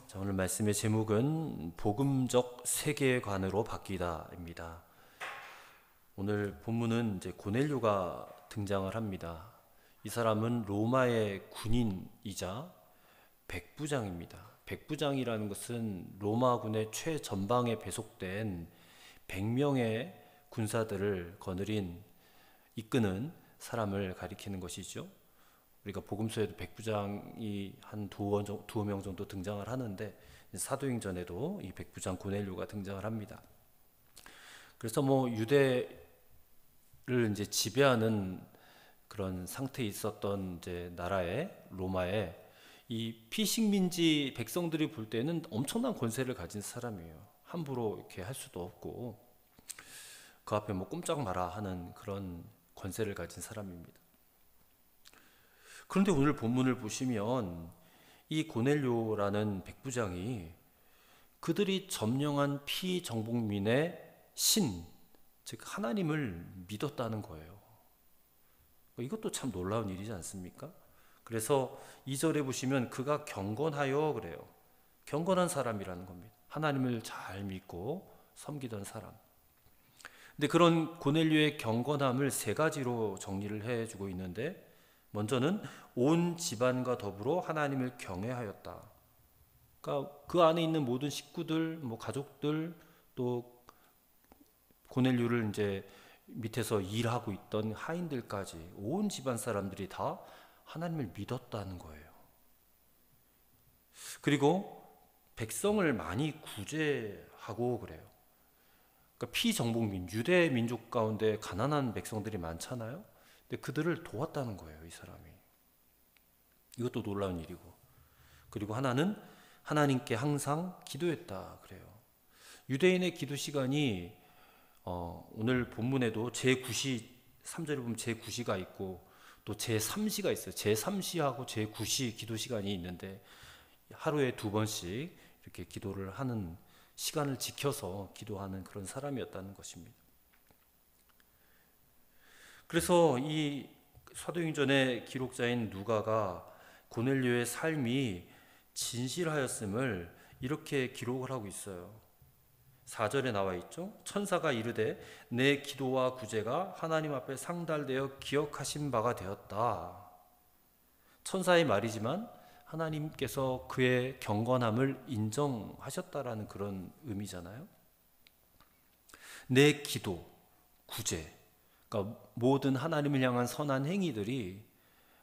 자, 오늘 말씀의 제목은 복음적 세계관으로 바뀌다입니다. 오늘 본문은 이제 고넬료가 등장을 합니다. 이 사람은 로마의 군인이자 백부장입니다. 백부장이라는 것은 로마군의 최전방에 배속된 100명의 군사들을 이끄는 사람을 가리키는 것이죠. 우리가 복음서에도 백부장이 한 두어 명 정도 등장을 하는데 사도행전에도 이 백부장 고넬료가 등장을 합니다. 그래서 유대를 이제 지배하는 그런 상태에 있었던 이제 나라의 로마에 이 피식민지 백성들이 볼 때는 엄청난 권세를 가진 사람이에요. 함부로 이렇게 할 수도 없고 그 앞에 꼼짝 마라 하는 그런 권세를 가진 사람입니다. 그런데 오늘 본문을 보시면 이 고넬료라는 백부장이 그들이 점령한 피정복민의 신, 즉 하나님을 믿었다는 거예요. 이것도 참 놀라운 일이지 않습니까? 그래서 2절에 보시면 그가 경건하여 그래요. 경건한 사람이라는 겁니다. 하나님을 잘 믿고 섬기던 사람. 근데 그런 고넬료의 경건함을 세 가지로 정리를 해주고 있는데, 먼저는 온 집안과 더불어 하나님을 경외하였다. 그러니까 그 안에 있는 모든 식구들, 가족들, 또 고넬료를 이제 밑에서 일하고 있던 하인들까지 온 집안 사람들이 다 하나님을 믿었다는 거예요. 그리고 백성을 많이 구제하고 그래요. 그러니까 피정복민, 유대 민족 가운데 가난한 백성들이 많잖아요. 근데 그들을 도왔다는 거예요, 이 사람이. 이것도 놀라운 일이고. 그리고 하나는 하나님께 항상 기도했다 그래요. 유대인의 기도 시간이 오늘 본문에도 제9시, 3절에 보면 제9시가 있고 또 제3시가 있어요. 제3시하고 제9시 기도 시간이 있는데 하루에 2번씩 이렇게 기도를 하는, 시간을 지켜서 기도하는 그런 사람이었다는 것입니다. 그래서 이 사도행전의 기록자인 누가가 고넬료의 삶이 진실하였음을 이렇게 기록을 하고 있어요. 4절에 나와 있죠. 천사가 이르되 내 기도와 구제가 하나님 앞에 상달되어 기억하신 바가 되었다. 천사의 말이지만 하나님께서 그의 경건함을 인정하셨다라는 그런 의미잖아요. 내 기도, 구제, 그러니까 모든 하나님을 향한 선한 행위들이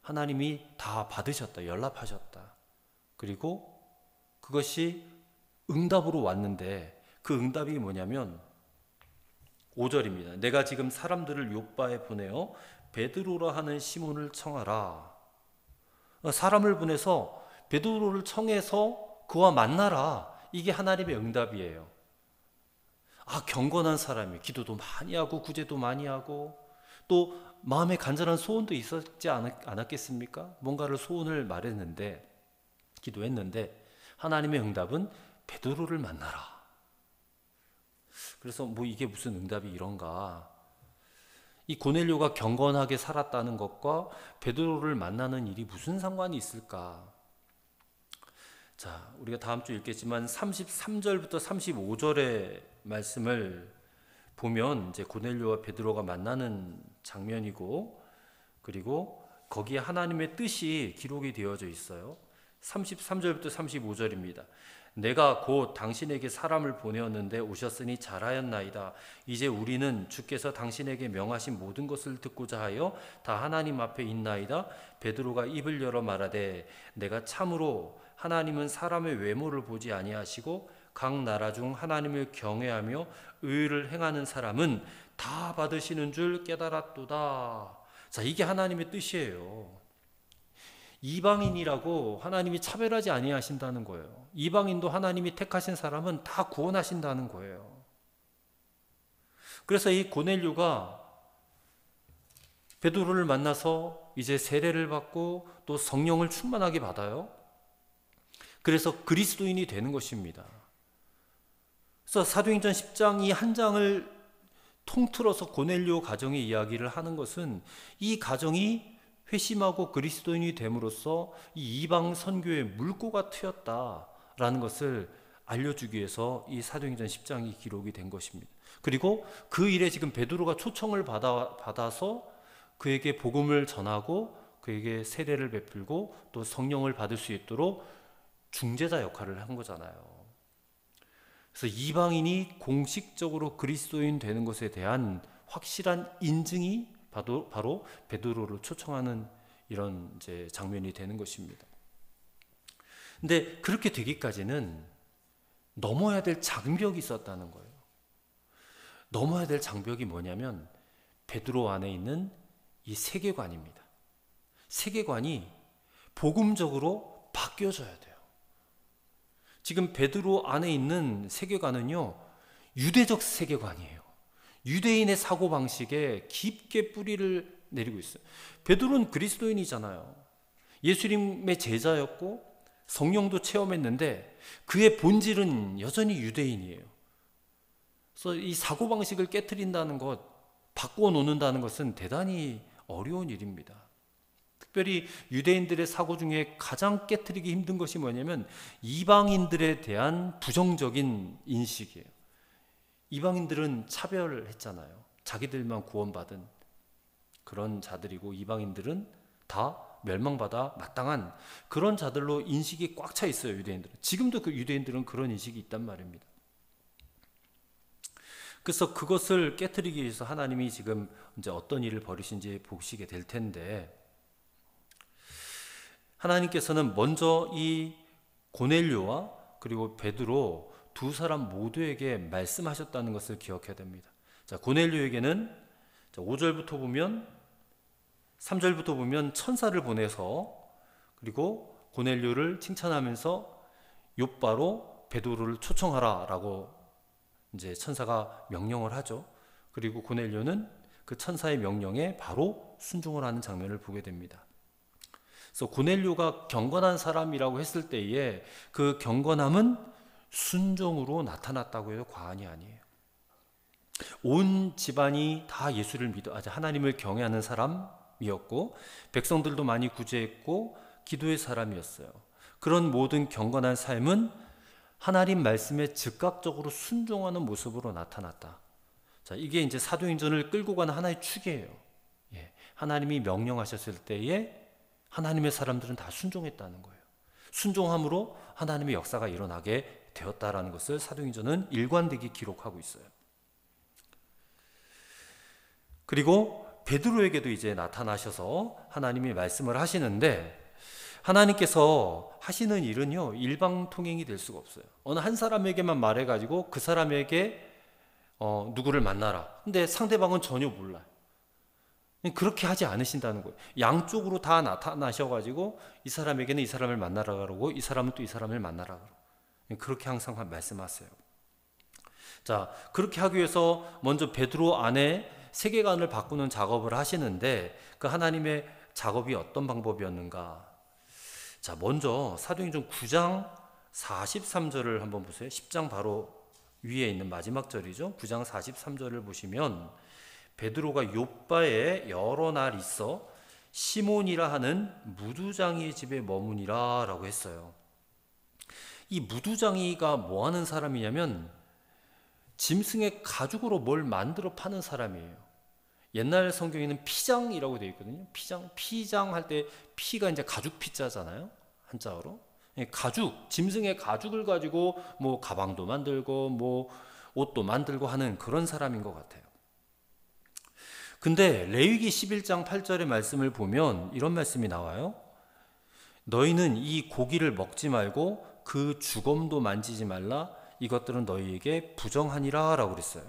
하나님이 다 받으셨다, 연락하셨다. 그리고 그것이 응답으로 왔는데 그 응답이 뭐냐면 5절입니다. 내가 지금 사람들을 요바에 보내어 베드로라 하는 시몬을 청하라. 사람을 보내서 베드로를 청해서 그와 만나라. 이게 하나님의 응답이에요. 경건한 사람이 기도도 많이 하고 구제도 많이 하고 또 마음에 간절한 소원도 있었지 않았겠습니까? 뭔가를 소원을 말했는데, 기도했는데 하나님의 응답은 베드로를 만나라. 그래서 이게 무슨 응답이 이런가? 이 고넬료가 경건하게 살았다는 것과 베드로를 만나는 일이 무슨 상관이 있을까? 자, 우리가 다음 주 읽겠지만 33절부터 35절의 말씀을 보면 이제 고넬료와 베드로가 만나는 장면이고, 그리고 거기에 하나님의 뜻이 기록이 되어져 있어요. 33절부터 35절입니다. 내가 곧 당신에게 사람을 보내었는데 오셨으니 잘하였나이다. 이제 우리는 주께서 당신에게 명하신 모든 것을 듣고자 하여 다 하나님 앞에 있나이다. 베드로가 입을 열어 말하되 내가 참으로 하나님은 사람의 외모를 보지 아니하시고 각 나라 중 하나님을 경외하며 의를 행하는 사람은 다 받으시는 줄 깨달았도다. 자, 이게 하나님의 뜻이에요. 이방인이라고 하나님이 차별하지 아니하신다는 거예요. 이방인도 하나님이 택하신 사람은 다 구원하신다는 거예요. 그래서 이 고넬료가 베드로를 만나서 이제 세례를 받고 또 성령을 충만하게 받아요. 그래서 그리스도인이 되는 것입니다. 그래서 사도행전 10장 이 한 장을 통틀어서 고넬료 가정의 이야기를 하는 것은 이 가정이 회심하고 그리스도인이 됨으로써 이 이방 선교의 물꼬가 트였다. 라는 것을 알려주기 위해서 이 사도행전 10장이 기록이 된 것입니다. 그리고 그 일에 지금 베드로가 초청을 받아서 그에게 복음을 전하고 그에게 세례를 베풀고 또 성령을 받을 수 있도록 중재자 역할을 한 거잖아요. 그래서 이방인이 공식적으로 그리스도인 되는 것에 대한 확실한 인증이 바로 베드로를 초청하는 이런 이제 장면이 되는 것입니다. 근데 그렇게 되기까지는 넘어야 될 장벽이 있었다는 거예요. 넘어야 될 장벽이 뭐냐면 베드로 안에 있는 이 세계관입니다. 세계관이 복음적으로 바뀌어져야 돼요. 지금 베드로 안에 있는 세계관은요, 유대적 세계관이에요. 유대인의 사고방식에 깊게 뿌리를 내리고 있어요. 베드로는 그리스도인이잖아요. 예수님의 제자였고 성령도 체험했는데 그의 본질은 여전히 유대인이에요. 그래서 이 사고방식을 깨트린다는 것, 바꾸어 놓는다는 것은 대단히 어려운 일입니다. 특별히 유대인들의 사고 중에 가장 깨트리기 힘든 것이 뭐냐면 이방인들에 대한 부정적인 인식이에요. 이방인들은 차별했잖아요. 자기들만 구원받은 그런 자들이고 이방인들은 다 멸망받아 마땅한 그런 자들로 인식이 꽉 차 있어요. 유대인들은. 지금도 그 유대인들은 그런 인식이 있단 말입니다. 그래서 그것을 깨트리기 위해서 하나님이 지금 이제 어떤 일을 벌이신지 보시게 될 텐데, 하나님께서는 먼저 이 고넬료와 그리고 베드로 두 사람 모두에게 말씀하셨다는 것을 기억해야 됩니다. 자, 고넬료에게는 5절부터 보면 3절부터 보면 천사를 보내서 그리고 고넬료를 칭찬하면서 욥바로 베드로를 초청하라라고 이제 천사가 명령을 하죠. 그리고 고넬료는 그 천사의 명령에 바로 순종을 하는 장면을 보게 됩니다. 그래서 고넬료가 경건한 사람이라고 했을 때에 그 경건함은 순종으로 나타났다고 해도 과언이 아니에요. 온 집안이 다 예수를 믿어 하나님을 경외하는 사람이었고 백성들도 많이 구제했고 기도의 사람이었어요. 그런 모든 경건한 삶은 하나님 말씀에 즉각적으로 순종하는 모습으로 나타났다. 자, 이게 이제 사도행전을 끌고 가는 하나의 축이에요. 하나님이 명령하셨을 때에 하나님의 사람들은 다 순종했다는 거예요. 순종함으로 하나님의 역사가 일어나게 되었다라는 것을 사도행전은 일관되게 기록하고 있어요. 그리고 베드로에게도 이제 나타나셔서 하나님이 말씀을 하시는데, 하나님께서 하시는 일은요, 일방통행이 될 수가 없어요. 어느 한 사람에게만 말해가지고 그 사람에게 누구를 만나라. 근데 상대방은 전혀 몰라요. 그렇게 하지 않으신다는 거예요. 양쪽으로 다 나타나셔가지고 이 사람에게는 이 사람을 만나라 그러고 이 사람은 또 이 사람을 만나라 그러고 그렇게 항상 말씀하세요. 자, 그렇게 하기 위해서 먼저 베드로 안에 세계관을 바꾸는 작업을 하시는데 그 하나님의 작업이 어떤 방법이었는가? 자, 먼저 사도행전 9장 43절을 한번 보세요. 10장 바로 위에 있는 마지막 절이죠. 9장 43절을 보시면 베드로가 욥바에 여러 날 있어 시몬이라 하는 무두장이의 집에 머무니라 라고 했어요. 이 무두장이가 뭐 하는 사람이냐면 짐승의 가죽으로 뭘 만들어 파는 사람이에요. 옛날 성경에는 피장이라고 되어 있거든요. 피장 할 때 피가 이제 가죽 피자잖아요. 한자어로. 가죽, 짐승의 가죽을 가지고 뭐 가방도 만들고 뭐 옷도 만들고 하는 그런 사람인 것 같아요. 근데 레위기 11장 8절의 말씀을 보면 이런 말씀이 나와요. 너희는 이 고기를 먹지 말고 그 주검도 만지지 말라. 이것들은 너희에게 부정하니라 라고 그랬어요.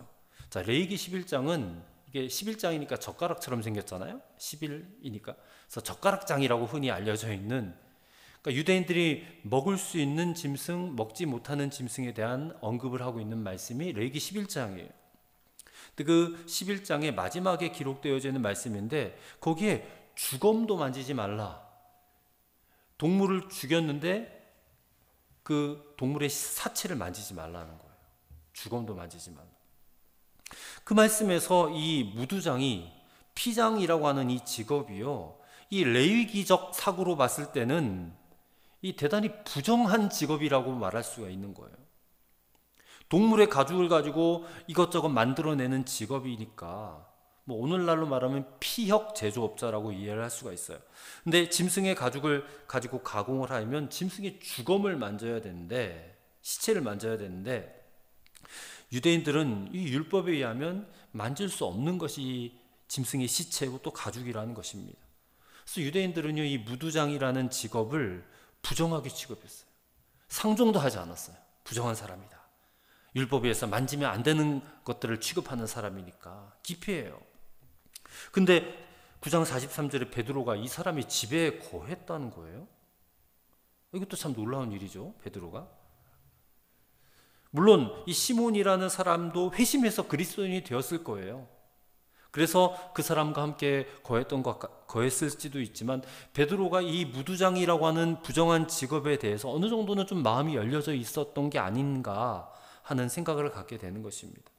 자, 레위기 11장은 이게 11장이니까 젓가락처럼 생겼잖아요. 11이니까. 그래서 젓가락장이라고 흔히 알려져 있는, 그러니까 유대인들이 먹을 수 있는 짐승, 먹지 못하는 짐승에 대한 언급을 하고 있는 말씀이 레위기 11장이에요. 그 11장의 마지막에 기록되어져 있는 말씀인데 거기에 주검도 만지지 말라. 동물을 죽였는데 그 동물의 사체를 만지지 말라는 거예요. 주검도 만지지 말라. 그 말씀에서 이 무두장이 피장이라고 하는 이 직업이요, 이 레위기적 사고로 봤을 때는 이 대단히 부정한 직업이라고 말할 수가 있는 거예요. 동물의 가죽을 가지고 이것저것 만들어내는 직업이니까 뭐 오늘날로 말하면 피혁 제조업자라고 이해를 할 수가 있어요. 근데 짐승의 가죽을 가지고 가공을 하면 짐승의 주검을 만져야 되는데, 시체를 만져야 되는데, 유대인들은 이 율법에 의하면 만질 수 없는 것이 짐승의 시체고 또 가죽이라는 것입니다. 그래서 유대인들은요, 이 무두장이라는 직업을 부정하게 취급했어요. 상종도 하지 않았어요. 부정한 사람이다. 율법에 의해서 만지면 안 되는 것들을 취급하는 사람이니까 기피해요. 근데 9장 43절에 베드로가 이 사람의 집에 거했다는 거예요. 이것도 참 놀라운 일이죠. 베드로가. 물론 이 시몬이라는 사람도 회심해서 그리스도인이 되었을 거예요. 그래서 그 사람과 함께 거했을지도 있지만, 베드로가 이 무두장이라고 하는 부정한 직업에 대해서 어느 정도는 좀 마음이 열려져 있었던 게 아닌가 하는 생각을 갖게 되는 것입니다.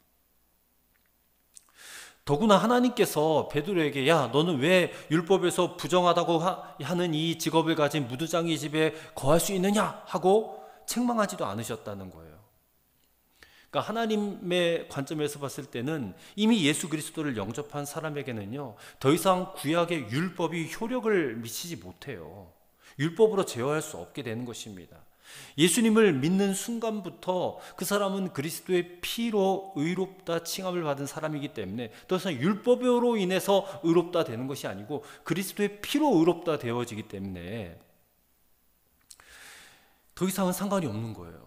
더구나 하나님께서 베드로에게 야, 너는 왜 율법에서 부정하다고 하는 이 직업을 가진 무두장이 집에 거할 수 있느냐 하고 책망하지도 않으셨다는 거예요. 그러니까 하나님의 관점에서 봤을 때는 이미 예수 그리스도를 영접한 사람에게는요, 더 이상 구약의 율법이 효력을 미치지 못해요. 율법으로 제어할 수 없게 되는 것입니다. 예수님을 믿는 순간부터 그 사람은 그리스도의 피로 의롭다 칭함을 받은 사람이기 때문에 더 이상 율법으로 인해서 의롭다 되는 것이 아니고 그리스도의 피로 의롭다 되어지기 때문에 더 이상은 상관이 없는 거예요.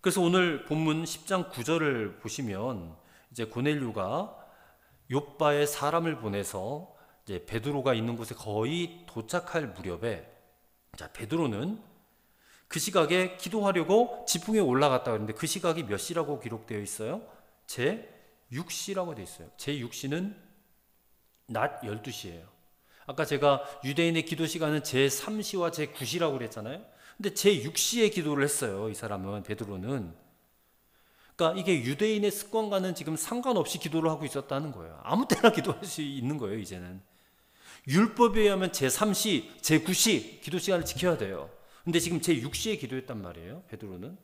그래서 오늘 본문 10장 9절을 보시면 이제 고넬료가 욥바에 사람을 보내서 이제 베드로가 있는 곳에 거의 도착할 무렵에, 자, 베드로는 그 시각에 기도하려고 지붕에 올라갔다 그러는데 그 시각이 몇 시라고 기록되어 있어요? 제6시라고 되어 있어요. 제6시는 낮 12시예요. 아까 제가 유대인의 기도 시간은 제3시와 제9시라고 그랬잖아요. 근데 제6시에 기도를 했어요. 이 사람은, 베드로는. 그러니까 이게 유대인의 습관과는 지금 상관없이 기도를 하고 있었다는 거예요. 아무 때나 기도할 수 있는 거예요, 이제는. 율법에 의하면 제3시, 제9시 기도 시간을 지켜야 돼요. 근데 지금 제6시에 기도했단 말이에요, 베드로는.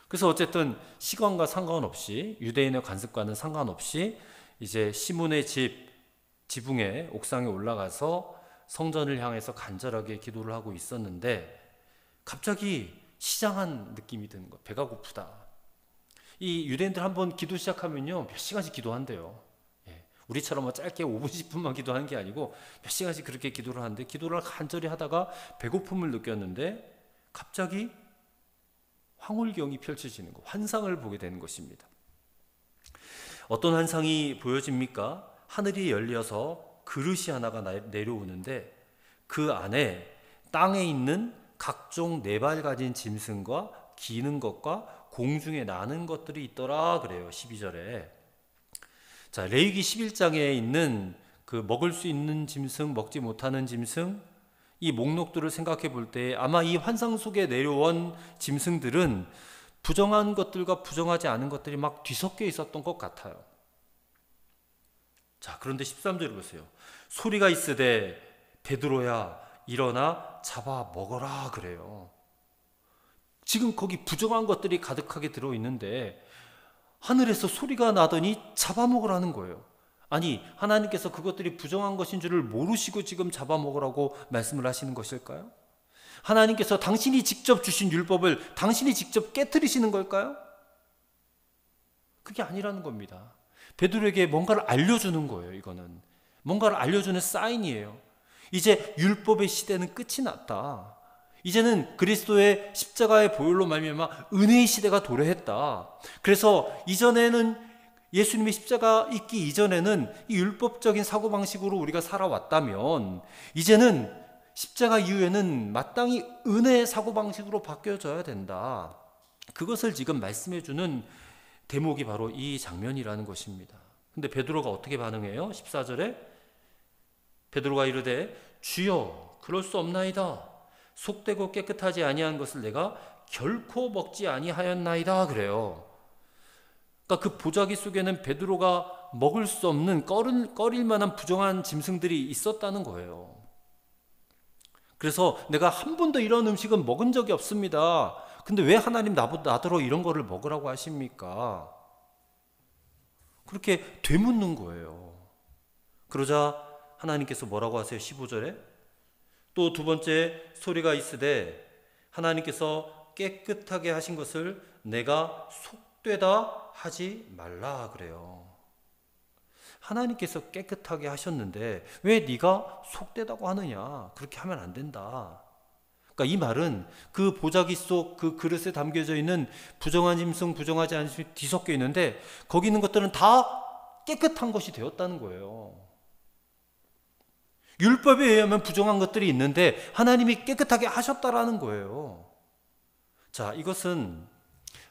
그래서 어쨌든 시간과 상관없이, 유대인의 관습과는 상관없이 이제 시몬의 지붕에, 옥상에 올라가서 성전을 향해서 간절하게 기도를 하고 있었는데 갑자기 시장한 느낌이 드는 거예요. 배가 고프다. 이 유대인들 한번 기도 시작하면요, 몇 시간씩 기도한대요. 우리처럼 뭐 짧게 5분, 10분만 기도하는 게 아니고 몇 시간씩 그렇게 기도를 하는데, 기도를 간절히 하다가 배고픔을 느꼈는데 갑자기 황홀경이 펼쳐지는 거, 환상을 보게 되는 것입니다. 어떤 환상이 보여집니까? 하늘이 열려서 그릇이 하나가 내려오는데 그 안에 땅에 있는 각종 네 발 가진 짐승과 기는 것과 공중에 나는 것들이 있더라 그래요. 12절에. 자, 레위기 11장에 있는 그 먹을 수 있는 짐승, 먹지 못하는 짐승, 이 목록들을 생각해 볼 때 아마 이 환상 속에 내려온 짐승들은 부정한 것들과 부정하지 않은 것들이 막 뒤섞여 있었던 것 같아요. 자, 그런데 13절을 보세요. 소리가 있으되 베드로야 일어나 잡아 먹어라 그래요. 지금 거기 부정한 것들이 가득하게 들어있는데 하늘에서 소리가 나더니 잡아먹으라는 거예요. 아니, 하나님께서 그것들이 부정한 것인 줄을 모르시고 지금 잡아먹으라고 말씀을 하시는 것일까요? 하나님께서 당신이 직접 주신 율법을 당신이 직접 깨트리시는 걸까요? 그게 아니라는 겁니다. 베드로에게 뭔가를 알려주는 거예요. 이거는 뭔가를 알려주는 사인이에요. 이제 율법의 시대는 끝이 났다. 이제는 그리스도의 십자가의 보혈로 말미암아 은혜의 시대가 도래했다. 그래서 이전에는 예수님의 십자가 있기 이전에는 이 율법적인 사고방식으로 우리가 살아왔다면 이제는 십자가 이후에는 마땅히 은혜의 사고방식으로 바뀌어져야 된다. 그것을 지금 말씀해주는 대목이 바로 이 장면이라는 것입니다. 근데 베드로가 어떻게 반응해요? 14절에 베드로가 이르되 주여 그럴 수 없나이다. 속되고 깨끗하지 아니한 것을 내가 결코 먹지 아니하였나이다 그래요. 그러니까 그 보자기 속에는 베드로가 먹을 수 없는 꺼릴 만한 부정한 짐승들이 있었다는 거예요. 그래서 내가 한 번도 이런 음식은 먹은 적이 없습니다. 근데 왜 하나님 나더러 이런 거를 먹으라고 하십니까? 그렇게 되묻는 거예요. 그러자 하나님께서 뭐라고 하세요? 15절에 또 두 번째 소리가 있으되 하나님께서 깨끗하게 하신 것을 내가 속되다 하지 말라 그래요. 하나님께서 깨끗하게 하셨는데 왜 네가 속되다고 하느냐? 그렇게 하면 안 된다. 그러니까 이 말은 그 보자기 속 그 그릇에 담겨져 있는 부정한 짐승, 부정하지 않은 짐승이 뒤섞여 있는데 거기 있는 것들은 다 깨끗한 것이 되었다는 거예요. 율법에 의하면 부정한 것들이 있는데 하나님이 깨끗하게 하셨다라는 거예요. 자, 이것은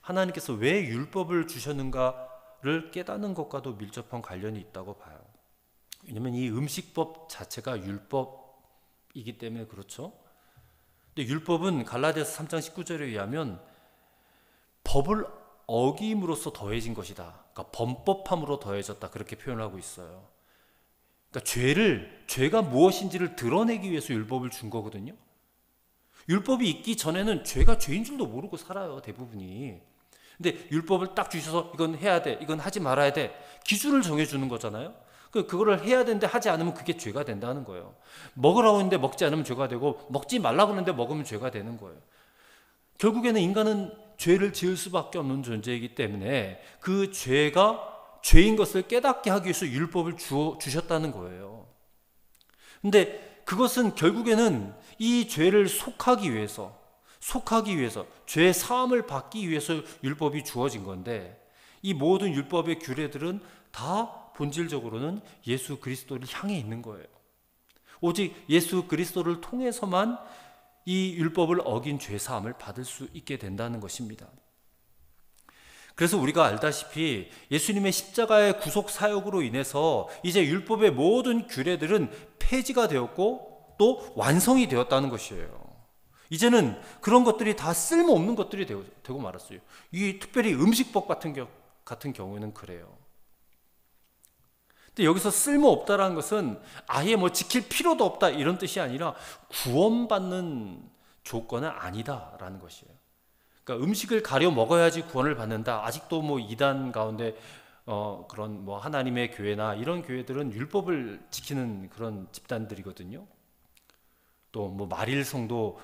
하나님께서 왜 율법을 주셨는가를 깨닫는 것과도 밀접한 관련이 있다고 봐요. 왜냐하면 이 음식법 자체가 율법이기 때문에 그렇죠. 근데 율법은 갈라디아서 3장 19절에 의하면 법을 어김으로써 더해진 것이다. 그러니까 범법함으로 더해졌다. 그렇게 표현하고 있어요. 그러니까 죄가 무엇인지를 드러내기 위해서 율법을 준 거거든요. 율법이 있기 전에는 죄가 죄인 줄도 모르고 살아요, 대부분이. 근데 율법을 딱 주셔서 이건 해야 돼, 이건 하지 말아야 돼, 기준을 정해주는 거잖아요. 그거를 해야 되는데 하지 않으면 그게 죄가 된다는 거예요. 먹으라고 했는데 먹지 않으면 죄가 되고 먹지 말라고 했는데 먹으면 죄가 되는 거예요. 결국에는 인간은 죄를 지을 수밖에 없는 존재이기 때문에 그 죄가 죄인 것을 깨닫게 하기 위해서 율법을 주셨다는 거예요. 근데 그것은 결국에는 이 죄를 속하기 위해서 죄의 사함을 받기 위해서 율법이 주어진 건데 이 모든 율법의 규례들은 다 본질적으로는 예수 그리스도를 향해 있는 거예요. 오직 예수 그리스도를 통해서만 이 율법을 어긴 죄 사함을 받을 수 있게 된다는 것입니다. 그래서 우리가 알다시피 예수님의 십자가의 구속 사역으로 인해서 이제 율법의 모든 규례들은 폐지가 되었고 또 완성이 되었다는 것이에요. 이제는 그런 것들이 다 쓸모없는 것들이 되고 말았어요. 이 특별히 음식법 같은 경우에는 그래요. 근데 여기서 쓸모없다라는 것은 아예 뭐 지킬 필요도 없다 이런 뜻이 아니라 구원받는 조건은 아니다라는 것이에요. 그러니까 음식을 가려 먹어야지 구원을 받는다. 아직도 뭐 이단 가운데 그런 뭐 하나님의 교회나 이런 교회들은 율법을 지키는 그런 집단들이거든요. 또 뭐 마릴성도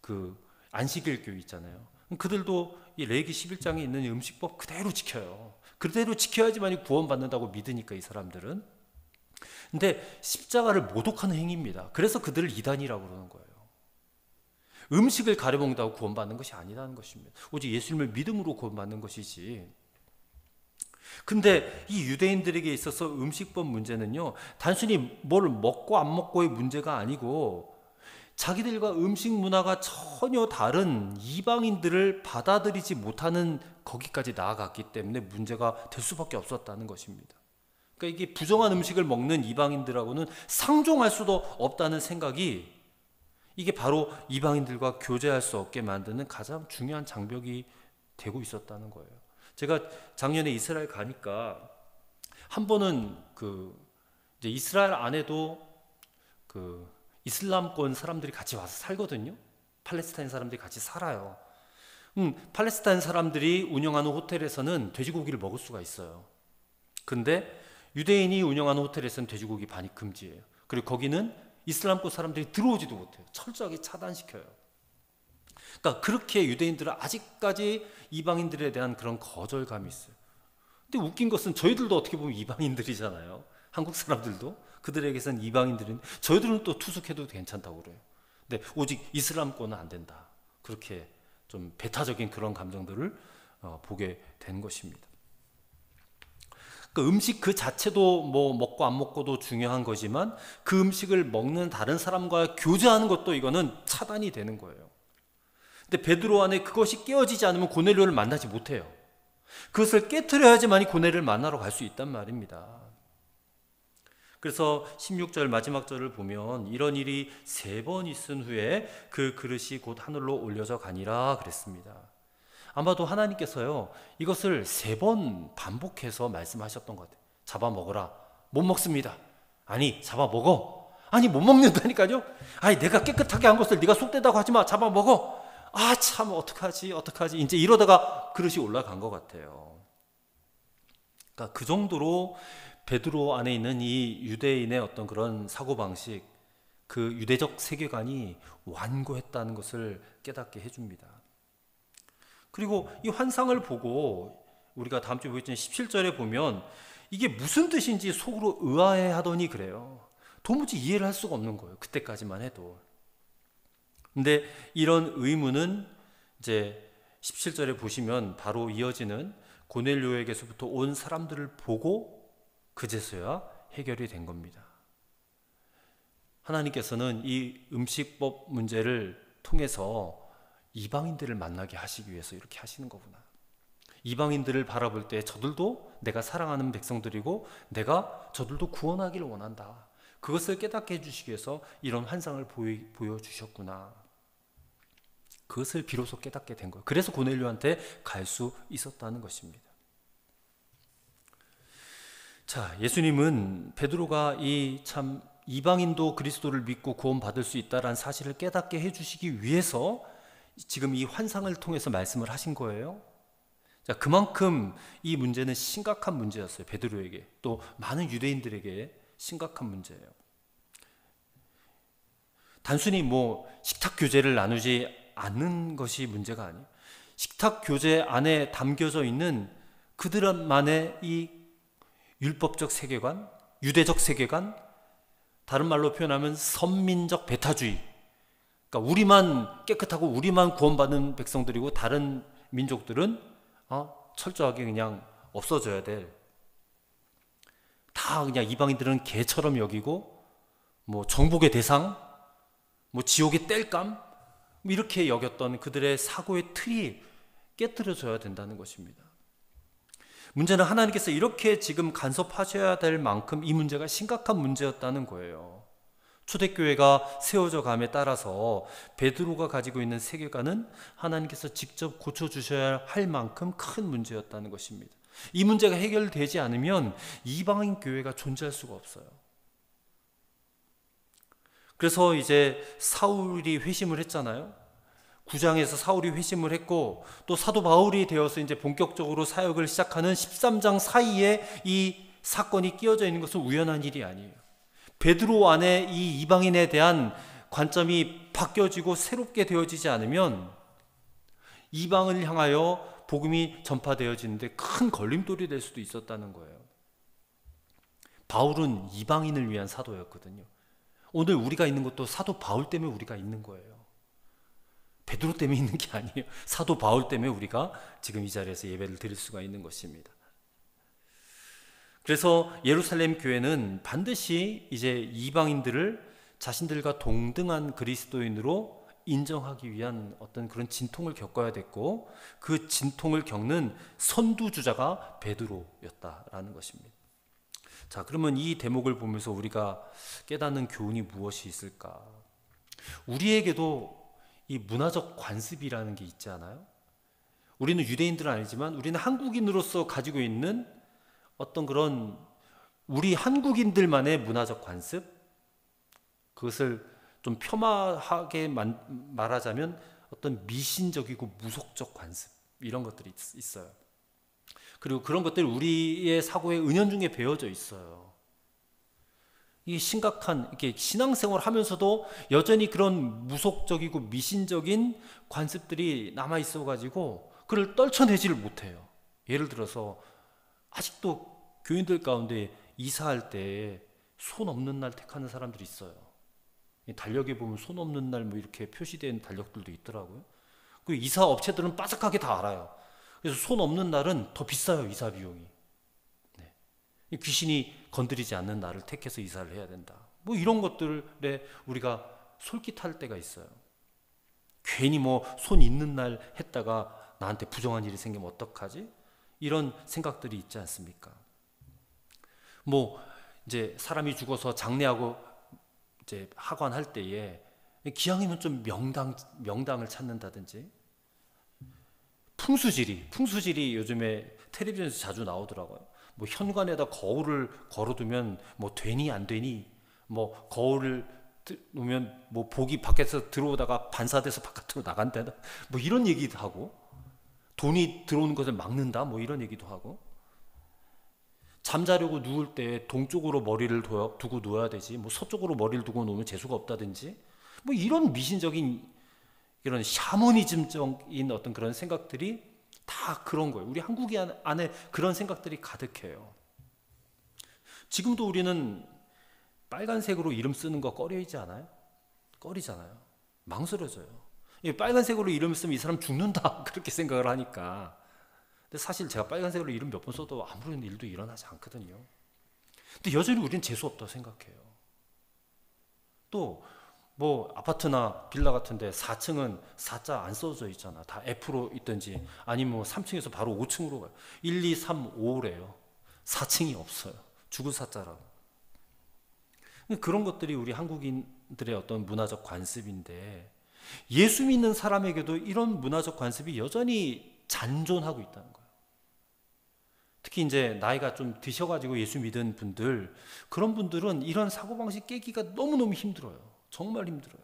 그 안식일 교회 있잖아요. 그들도 이 레위기 11장에 있는 음식법 그대로 지켜요. 그대로 지켜야지만 구원받는다고 믿으니까 이 사람들은. 근데 십자가를 모독하는 행위입니다. 그래서 그들을 이단이라고 그러는 거예요. 음식을 가려먹는다고 구원받는 것이 아니라는 것입니다. 오직 예수님을 믿음으로 구원받는 것이지. 근데 이 유대인들에게 있어서 음식법 문제는요, 단순히 뭘 먹고 안 먹고의 문제가 아니고 자기들과 음식 문화가 전혀 다른 이방인들을 받아들이지 못하는 거기까지 나아갔기 때문에 문제가 될 수밖에 없었다는 것입니다. 그러니까 이게 부정한 음식을 먹는 이방인들하고는 상종할 수도 없다는 생각이 이게 바로 이방인들과 교제할 수 없게 만드는 가장 중요한 장벽이 되고 있었다는 거예요. 제가 작년에 이스라엘 가니까 한 번은 이제 이스라엘 안에도 이슬람권 사람들이 같이 와서 살거든요. 팔레스타인 사람들이 같이 살아요. 팔레스타인 사람들이 운영하는 호텔에서는 돼지고기를 먹을 수가 있어요. 근데 유대인이 운영하는 호텔에서는 돼지고기 반입 금지예요. 그리고 거기는 이슬람권 사람들이 들어오지도 못해요. 철저하게 차단시켜요. 그러니까 그렇게 유대인들은 아직까지 이방인들에 대한 그런 거절감이 있어요. 근데 웃긴 것은 저희들도 어떻게 보면 이방인들이잖아요. 한국 사람들도 그들에게서는 이방인들인 저희들은 또 투숙해도 괜찮다고 그래요. 근데 오직 이슬람권은 안 된다. 그렇게 좀 배타적인 그런 감정들을 보게 된 것입니다. 그 음식 그 자체도 뭐 먹고 안 먹고도 중요한 거지만 그 음식을 먹는 다른 사람과 교제하는 것도 이거는 차단이 되는 거예요. 근데 베드로 안에 그것이 깨어지지 않으면 고넬료를 만나지 못해요. 그것을 깨트려야지만이 고넬료를 만나러 갈 수 있단 말입니다. 그래서 16절 마지막 절을 보면 이런 일이 3번 있은 후에 그 그릇이 곧 하늘로 올려져 가니라 그랬습니다. 아마도 하나님께서요 이것을 3번 반복해서 말씀하셨던 것 같아요. 잡아먹어라. 못 먹습니다. 아니 잡아먹어. 아니 못 먹는다니까요. 아니 내가 깨끗하게 한 것을 네가 속되다고 하지 마. 잡아먹어. 아 참 어떡하지 이제 이러다가 그릇이 올라간 것 같아요. 그러니까 그 정도로 베드로 안에 있는 이 유대인의 어떤 그런 사고방식, 그 유대적 세계관이 완고했다는 것을 깨닫게 해줍니다. 그리고 이 환상을 보고 우리가 다음 주에 보겠지만 17절에 보면 이게 무슨 뜻인지 속으로 의아해 하더니 그래요. 도무지 이해를 할 수가 없는 거예요. 그때까지만 해도. 근데 이런 의문은 이제 17절에 보시면 바로 이어지는 고넬료에게서부터 온 사람들을 보고 그제서야 해결이 된 겁니다. 하나님께서는 이 음식법 문제를 통해서 이방인들을 만나게 하시기 위해서 이렇게 하시는 거구나. 이방인들을 바라볼 때 저들도 내가 사랑하는 백성들이고 내가 저들도 구원하기를 원한다. 그것을 깨닫게 해주시기 위해서 이런 환상을 보여주셨구나. 그것을 비로소 깨닫게 된 거예요. 그래서 고넬료한테 갈 수 있었다는 것입니다. 자, 예수님은 베드로가 이 참 이방인도 그리스도를 믿고 구원받을 수 있다는 사실을 깨닫게 해주시기 위해서 지금 이 환상을 통해서 말씀을 하신 거예요. 자, 그만큼 이 문제는 심각한 문제였어요. 베드로에게, 또 많은 유대인들에게 심각한 문제예요. 단순히 뭐 식탁 교제를 나누지 않는 것이 문제가 아니에요. 식탁 교제 안에 담겨져 있는 그들만의 이 율법적 세계관, 유대적 세계관, 다른 말로 표현하면 선민적 배타주의. 그러니까 우리만 깨끗하고 우리만 구원받는 백성들이고 다른 민족들은 철저하게 그냥 없어져야 돼. 다 그냥 이방인들은 개처럼 여기고 뭐 정복의 대상, 뭐 지옥의 땔감 이렇게 여겼던 그들의 사고의 틀이 깨트려져야 된다는 것입니다. 문제는 하나님께서 이렇게 지금 간섭하셔야 될 만큼 이 문제가 심각한 문제였다는 거예요. 초대교회가 세워져 감에 따라서 베드로가 가지고 있는 세계관은 하나님께서 직접 고쳐주셔야 할 만큼 큰 문제였다는 것입니다. 이 문제가 해결되지 않으면 이방인 교회가 존재할 수가 없어요. 그래서 이제 사울이 회심을 했잖아요. 9장에서 사울이 회심을 했고 또 사도 바울이 되어서 이제 본격적으로 사역을 시작하는 13장 사이에 이 사건이 끼어져 있는 것은 우연한 일이 아니에요. 베드로 안에 이 이방인에 대한 관점이 바뀌어지고 새롭게 되어지지 않으면 이방을 향하여 복음이 전파되어지는데 큰 걸림돌이 될 수도 있었다는 거예요. 바울은 이방인을 위한 사도였거든요. 오늘 우리가 있는 것도 사도 바울 때문에 우리가 있는 거예요. 베드로 때문에 있는 게 아니에요. 사도 바울 때문에 우리가 지금 이 자리에서 예배를 드릴 수가 있는 것입니다. 그래서 예루살렘 교회는 반드시 이제 이방인들을 자신들과 동등한 그리스도인으로 인정하기 위한 어떤 그런 진통을 겪어야 됐고 그 진통을 겪는 선두주자가 베드로였다라는 것입니다. 자, 그러면 이 대목을 보면서 우리가 깨닫는 교훈이 무엇이 있을까? 우리에게도 이 문화적 관습이라는 게 있지 않아요? 우리는 유대인들은 아니지만 우리는 한국인으로서 가지고 있는 어떤 그런 우리 한국인들만의 문화적 관습, 그것을 좀 폄하하게 말하자면 어떤 미신적이고 무속적 관습, 이런 것들이 있어요. 그리고 그런 것들이 우리의 사고에 은연중에 배어져 있어요. 이게 심각한, 이렇게 신앙생활 하면서도 여전히 그런 무속적이고 미신적인 관습들이 남아 있어가지고 그걸 떨쳐내지를 못해요. 예를 들어서 아직도 교인들 가운데 이사할 때 손 없는 날 택하는 사람들이 있어요. 달력에 보면 손 없는 날 뭐 이렇게 표시된 달력들도 있더라고요. 그 이사 업체들은 빠삭하게 다 알아요. 그래서 손 없는 날은 더 비싸요, 이사 비용이. 네. 귀신이 건드리지 않는 날을 택해서 이사를 해야 된다. 뭐 이런 것들에 우리가 솔깃할 때가 있어요. 괜히 뭐 손 있는 날 했다가 나한테 부정한 일이 생기면 어떡하지? 이런 생각들이 있지 않습니까? 뭐 이제 사람이 죽어서 장례하고 이제 하관할 때에 기왕이면 좀 명당을 찾는다든지, 풍수지리 요즘에 텔레비전에서 자주 나오더라고요. 뭐 현관에다 거울을 걸어두면 뭐 되니 안 되니 뭐 거울을 놓으면 뭐 복이 밖에서 들어오다가 반사돼서 바깥으로 나간다, 뭐 이런 얘기도 하고, 돈이 들어오는 것을 막는다, 뭐 이런 얘기도 하고, 잠자려고 누울 때 동쪽으로 머리를 두고 누워야 되지, 뭐 서쪽으로 머리를 두고 놓으면 재수가 없다든지, 뭐 이런 미신적인, 이런 샤머니즘적인 어떤 그런 생각들이 다 그런 거예요. 우리 한국이 안에 그런 생각들이 가득해요. 지금도 우리는 빨간색으로 이름 쓰는 거 꺼려하지 않아요? 꺼리잖아요. 망설여져요. 빨간색으로 이름 쓰면 이 사람 죽는다 그렇게 생각을 하니까. 근데 사실 제가 빨간색으로 이름 몇 번 써도 아무런 일도 일어나지 않거든요. 근데 여전히 우리는 재수없다고 생각해요. 또 뭐 아파트나 빌라 같은데 4층은 4자 안 써져 있잖아. 다 F로 있든지, 아니면 뭐 3층에서 바로 5층으로 가요. 1, 2, 3, 5래요. 4층이 없어요. 죽을 4자라고. 그런 것들이 우리 한국인들의 어떤 문화적 관습인데, 예수 믿는 사람에게도 이런 문화적 관습이 여전히 잔존하고 있다는 거예요. 특히 이제 나이가 좀 드셔가지고 예수 믿은 분들, 그런 분들은 이런 사고방식 깨기가 너무너무 힘들어요. 정말 힘들어요.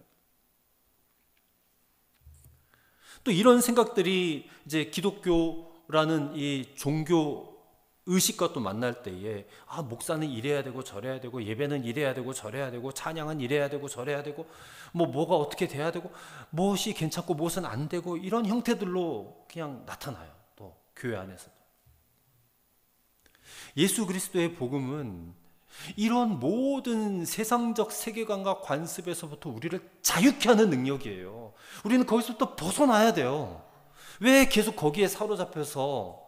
또 이런 생각들이 이제 기독교라는 이 종교 의식과 또 만날 때에, 아, 목사는 이래야 되고 저래야 되고, 예배는 이래야 되고 저래야 되고, 찬양은 이래야 되고 저래야 되고, 뭐가 어떻게 돼야 되고, 무엇이 괜찮고 무엇은 안 되고, 이런 형태들로 그냥 나타나요. 또 교회 안에서도. 예수 그리스도의 복음은 이런 모든 세상적 세계관과 관습에서부터 우리를 자유케 하는 능력이에요. 우리는 거기서부터 벗어나야 돼요. 왜 계속 거기에 사로잡혀서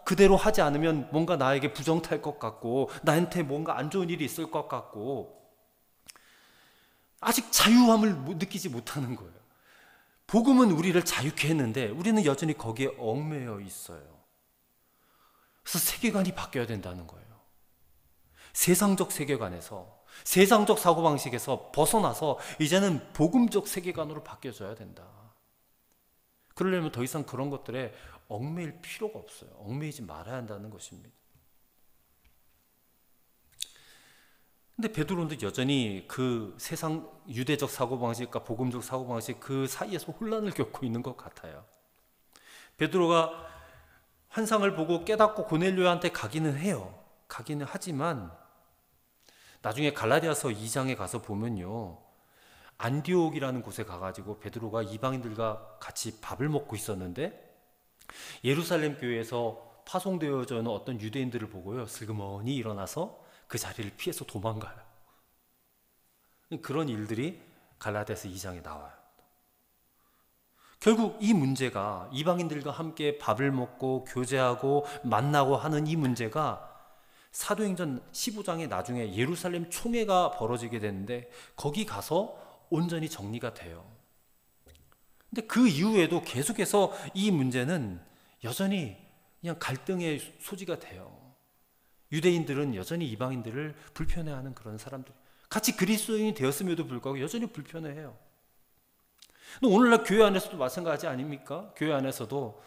그대로 하지 않으면 뭔가 나에게 부정탈 것 같고, 나한테 뭔가 안 좋은 일이 있을 것 같고, 아직 자유함을 느끼지 못하는 거예요. 복음은 우리를 자유케 했는데 우리는 여전히 거기에 얽매여 있어요. 그래서 세계관이 바뀌어야 된다는 거예요. 세상적 세계관에서, 세상적 사고방식에서 벗어나서 이제는 복음적 세계관으로 바뀌어져야 된다. 그러려면 더 이상 그런 것들에 얽매일 필요가 없어요. 얽매이지 말아야 한다는 것입니다. 근데 베드로는 여전히 그 세상 유대적 사고방식과 복음적 사고방식 그 사이에서 혼란을 겪고 있는 것 같아요. 베드로가 환상을 보고 깨닫고 고넬료한테 가기는 해요. 가기는 하지만 나중에 갈라디아서 2장에 가서 보면요, 안디옥이라는 곳에 가가지고 베드로가 이방인들과 같이 밥을 먹고 있었는데, 예루살렘 교회에서 파송되어져 있는 어떤 유대인들을 보고요, 슬그머니 일어나서 그 자리를 피해서 도망가요. 그런 일들이 갈라디아서 2장에 나와요. 결국 이 문제가, 이방인들과 함께 밥을 먹고 교제하고 만나고 하는 이 문제가 사도행전 15장에 나중에 예루살렘 총회가 벌어지게 되는데, 거기 가서 온전히 정리가 돼요. 근데 그 이후에도 계속해서 이 문제는 여전히 그냥 갈등의 소지가 돼요. 유대인들은 여전히 이방인들을 불편해하는 그런 사람들, 같이 그리스도인이 되었음에도 불구하고 여전히 불편해해요. 오늘날 교회 안에서도 마찬가지 아닙니까? 교회 안에서도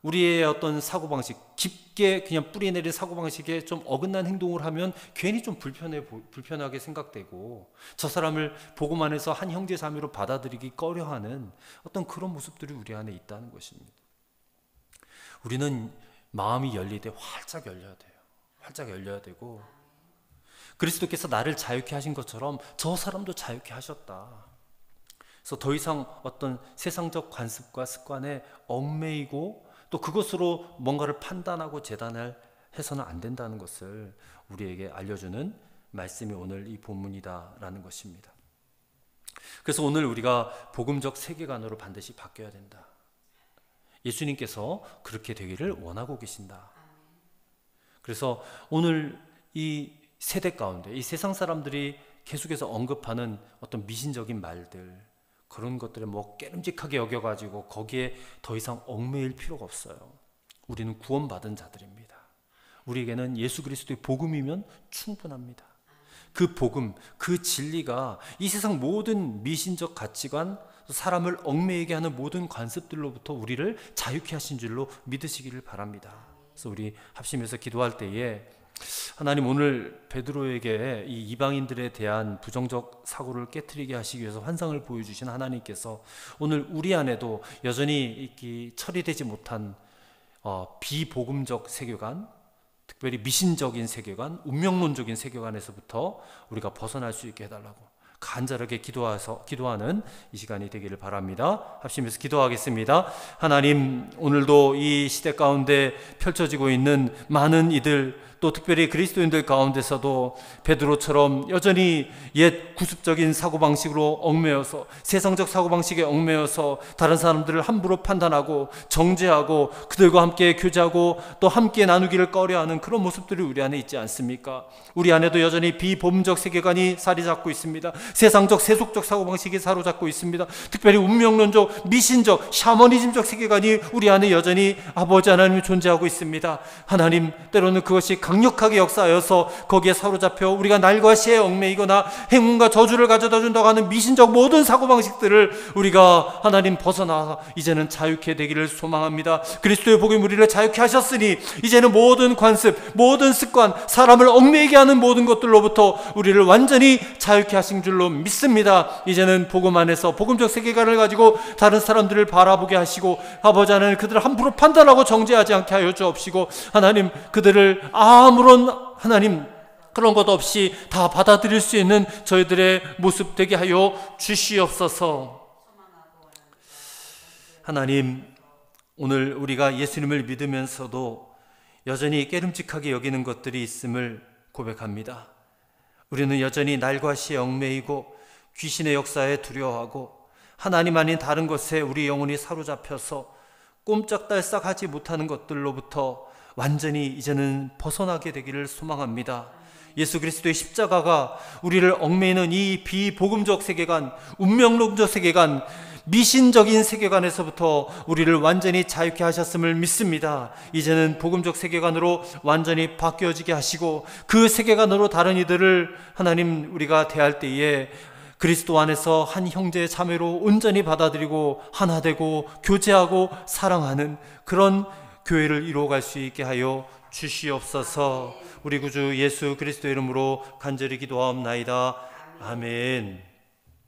우리의 어떤 사고방식, 깊게 그냥 뿌리내린 사고방식에 좀 어긋난 행동을 하면 괜히 좀 불편하게 생각되고, 저 사람을 복음 안에서 한 형제 자매로 받아들이기 꺼려하는 어떤 그런 모습들이 우리 안에 있다는 것입니다. 우리는 마음이 열릴 때 활짝 열려야 돼요. 활짝 열려야 되고, 그리스도께서 나를 자유케 하신 것처럼 저 사람도 자유케 하셨다. 그래서 더 이상 어떤 세상적 관습과 습관에 얽매이고 또 그것으로 뭔가를 판단하고 재단을 해서는 안 된다는 것을 우리에게 알려주는 말씀이 오늘 이 본문이다라는 것입니다. 그래서 오늘 우리가 복음적 세계관으로 반드시 바뀌어야 된다. 예수님께서 그렇게 되기를 원하고 계신다. 그래서 오늘 이 세대 가운데 이 세상 사람들이 계속해서 언급하는 어떤 미신적인 말들, 그런 것들을 뭐 깨름직하게 여겨가지고 거기에 더 이상 얽매일 필요가 없어요. 우리는 구원받은 자들입니다. 우리에게는 예수 그리스도의 복음이면 충분합니다. 그 복음, 그 진리가 이 세상 모든 미신적 가치관, 사람을 얽매이게 하는 모든 관습들로부터 우리를 자유케 하신 줄로 믿으시기를 바랍니다. 그래서 우리 합심해서 기도할 때에 하나님, 오늘 베드로에게 이 이방인들에 대한 부정적 사고를 깨트리게 하시기 위해서 환상을 보여주신 하나님께서 오늘 우리 안에도 여전히 처리되지 못한 비복음적 세계관, 특별히 미신적인 세계관, 운명론적인 세계관에서부터 우리가 벗어날 수 있게 해달라고 간절하게 기도하는 이 시간이 되기를 바랍니다. 합심해서 기도하겠습니다. 하나님, 오늘도 이 시대 가운데 펼쳐지고 있는 많은 이들, 또 특별히 그리스도인들 가운데서도 베드로처럼 여전히 옛 구습적인 사고방식으로 얽매여서, 세상적 사고방식에 얽매여서 다른 사람들을 함부로 판단하고 정죄하고 그들과 함께 교제하고 또 함께 나누기를 꺼려하는 그런 모습들이 우리 안에 있지 않습니까? 우리 안에도 여전히 비복음적 세계관이 자리 잡고 있습니다. 세상적 세속적 사고방식이 사로잡고 있습니다. 특별히 운명론적, 미신적, 샤머니즘적 세계관이 우리 안에 여전히 아버지 하나님이 존재하고 있습니다. 하나님, 때로는 그것이 강력하게 역사하여서 거기에 사로잡혀 우리가 날과 시에 얽매이거나 행운과 저주를 가져다 준다고 하는 미신적 모든 사고방식들을 우리가 하나님 벗어나 이제는 자유케 되기를 소망합니다. 그리스도의 복음이 우리를 자유케 하셨으니 이제는 모든 관습, 모든 습관, 사람을 얽매이게 하는 모든 것들로부터 우리를 완전히 자유케 하신 줄로 믿습니다. 이제는 복음 안에서 복음적 세계관을 가지고 다른 사람들을 바라보게 하시고 아버지 하나님, 그들을 함부로 판단하고 정죄하지 않게 하여 주옵시고 하나님, 그들을 아무런 하나님 그런 것 없이 다 받아들일 수 있는 저희들의 모습 되게 하여 주시옵소서. 하나님, 오늘 우리가 예수님을 믿으면서도 여전히 깨름직하게 여기는 것들이 있음을 고백합니다. 우리는 여전히 날과 시에 얽매이고 귀신의 역사에 두려워하고 하나님 아닌 다른 것에 우리 영혼이 사로잡혀서 꼼짝달싹 하지 못하는 것들로부터 완전히 이제는 벗어나게 되기를 소망합니다. 예수 그리스도의 십자가가 우리를 얽매이는 이 비복음적 세계관, 운명론적 세계관, 미신적인 세계관에서부터 우리를 완전히 자유케 하셨음을 믿습니다. 이제는 복음적 세계관으로 완전히 바뀌어지게 하시고 그 세계관으로 다른 이들을 하나님 우리가 대할 때에 그리스도 안에서 한 형제 자매로 온전히 받아들이고 하나 되고 교제하고 사랑하는 그런 교회를 이루어갈 수 있게 하여 주시옵소서. 우리 구주 예수 그리스도 이름으로 간절히 기도하옵나이다. 아멘.